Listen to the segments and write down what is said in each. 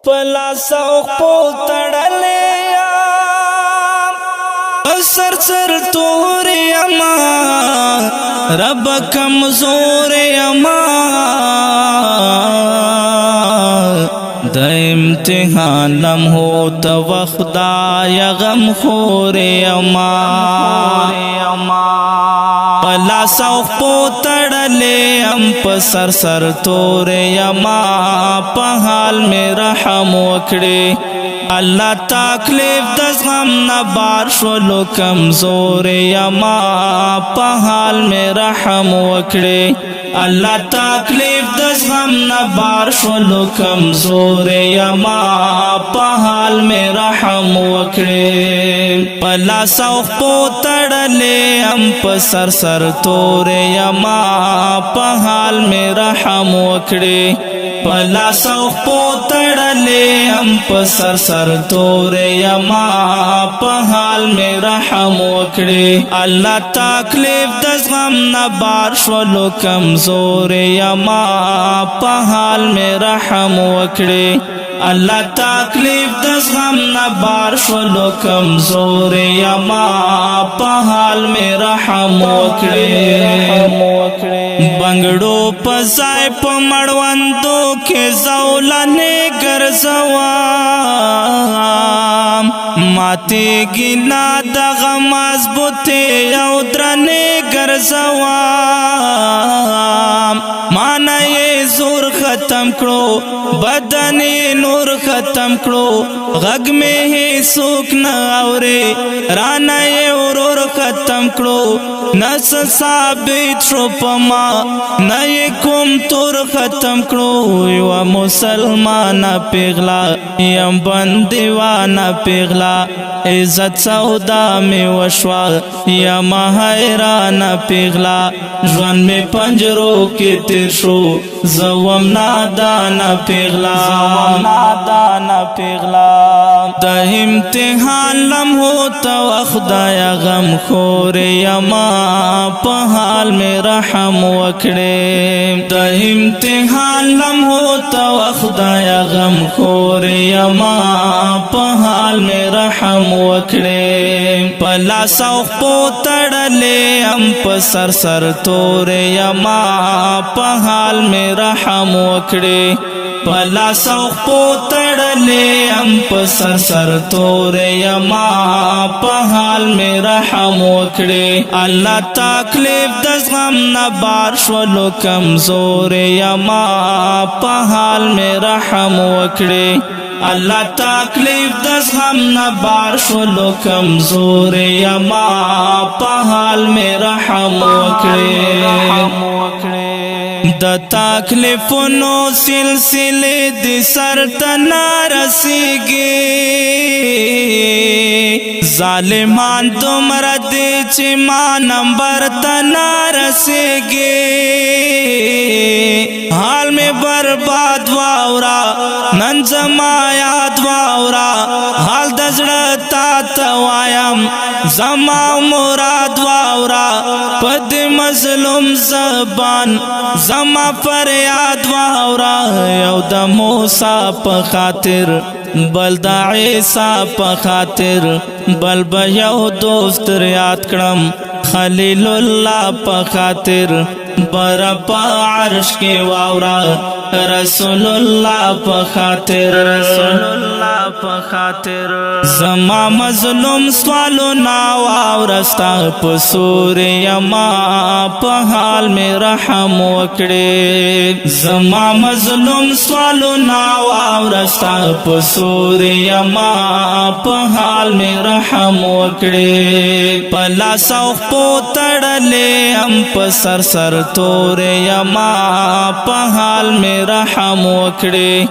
پلا سوق پو تڑلے سر سر تور اما رب کمزور اما د امتحان لمحو تا وخدا یا غم خور اما پلا سوق پو تڑلے ام پا سر سر تور اما پا حال میں رحم وکڑے اللہ تکلیف د زغم نه بار شولو کمزور یما په حال میں رحم وکړي اللہ تکلیف د زغم نه بار شولو کمزور یما په حال میں رحم وکړي پلا سوق پو تړلې ام په سر سر تور یما په حال میں رحم وکړي پلا سوق پو تڑلے ام پا سر سر تور یما پا حال میں رحم وکڑے اللہ تکلیف د زغم نه بار شولو کمزور یما پا حال میں رحم وکڑے اللہ تکلیف د زغم نه بار شولو کمزور یما پا حال میں رحم وکڑے بنگڑو پزائے پا مڑوندو کے زولنے گرزوام ماتے گنا دغا مضبوطے یو درنے گرزوام مانا یہ زور ختم کرو بدن نور ختم کرو غگ میں ہی سوک نہ آورے رانا یہ ورور ختم کرو نس ثابت شو پما نئے کم تور ختم کرو یو مسلمانا پیغلا یم بندیوانا پیغلا عزت سودا میں وشوا یم حیرانا پیغلا جوان میں پنجروں کے تیر شو زوام نادانا پیغلا دا امتحان لمحو تا وخدا یا غم خور یما پا حال میں رحم وکڑے دا امتحان لمحو تا وخدا یا غم خور یما پا حال میں رحم وکڑے پلا سوق پو تڑلے ام پا سر سر تور یما پا حال میں رحم وکڑے پلا سوق پو تڑلے ام پا سر سر تور یما پا حال میں رحم وکڑے اللہ تکلیف د زغم نه بار شولو کمزور یما پا حال میں رحم وکڑے اللہ تکلیف د زغم نه بار شولو کمزور یما پا حال میں رحم وکڑے د تکلیفونو سلسلے دی سر تنا رسیگی ظالمان تمرا دی چی ما نمبر تنا رسیگی حال میں برباد واورا نن زما یاد واورا حال دزڑتا توایم زما مراد واورا پد مظلوم زبان زما پر یاد واورا یو د موسی په خاطر بل د عیسی په خاطر بل به یو دوست یاد کړم خلیل الله په خاطر بر پا عرش کے واورا رسول اللہ پا خاطر زما مظلوم سوالو ناواورستا پا سور یما پا حال میں رحم وکڑے زما مظلوم سوالو ناواورستا پا سور یما پا حال میں رحم وکڑے پلا سوق پو تڑلے ام پا سر سر تور یما پا حال میں رحم وکڑے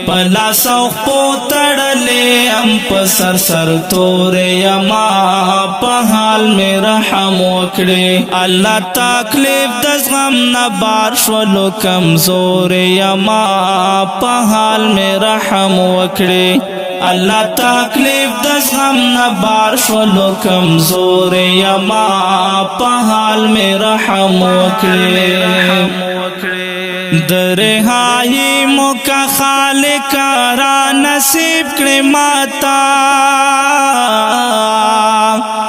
پلا سوق پو تڑلے ام پا سر سر تور یما پا حال میں رحم وکڑے اللہ تکلیف د زغم نه بار شولو کمزور یما پا حال میں رحم وکڑے اللہ تکلیف د زغم نه بار شولو کمزور یما پا حال میں رحم وکڑے در رہائی موقع خالق را نصیب کړې ماتا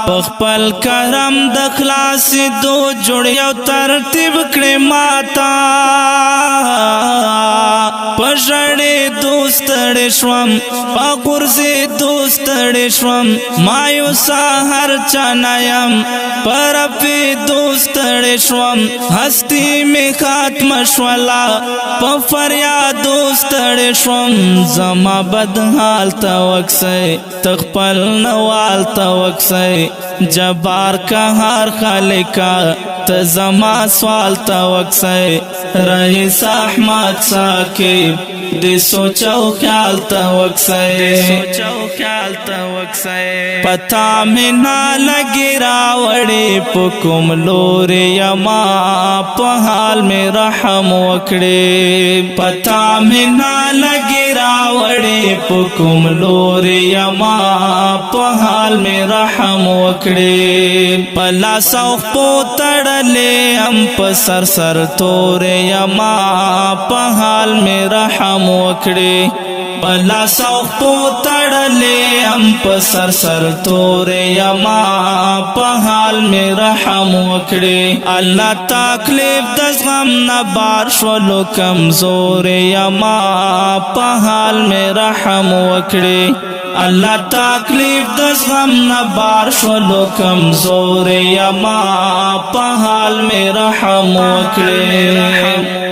پخپل کرم د خلاص دو جوړ یو ترتیب کړې ماتا پژړې دوستړې شوم پغورځې دوستړې شوم مایوسه هر چا نایم پر په دوستړې شوم هستی می ختم شولا په فریاد دوستړې شوم زما بد حال ته وکسې تخپل نوال ته وکسې جبار قهار خالقا ته زما سوال ته وکسې رئیس احمد ساکب دې سوچو خیال ته وکسې پتا مې نه لګي راوړې په کوم لورې یما په حال مې رحم وکړې پتا مې نه لګي راوړې په کوم لورې یما په حال مې رحم وکړې په لاس او خپو تړلې هم په سر سر تورې یما په حال مې رحم وکړې په لاس او خپو تړلې هم په سر سر تورې یما په حال مې رحم وکړې الله تکلیف د زغم نه بار شولو کمزورې یما په حال مې رحم وکړې الله تکلیف د زغم نه بار شولو کمزورې یما په حال مې رحم وکړې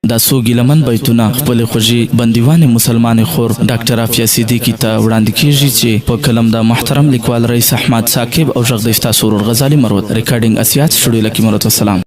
دا څو ګیلمن بیتونه خپل خوږی بندیوان مسلمان خور ډاکټر عافیه صدیقی ته وړاندې کیږي چې په کلم د محترم لیکوال رئیس احمد ساکب او ژغ د استاد سرور غزالی مروت ریکارډینګ اسیات سټوډیو لکی مراد والسلام.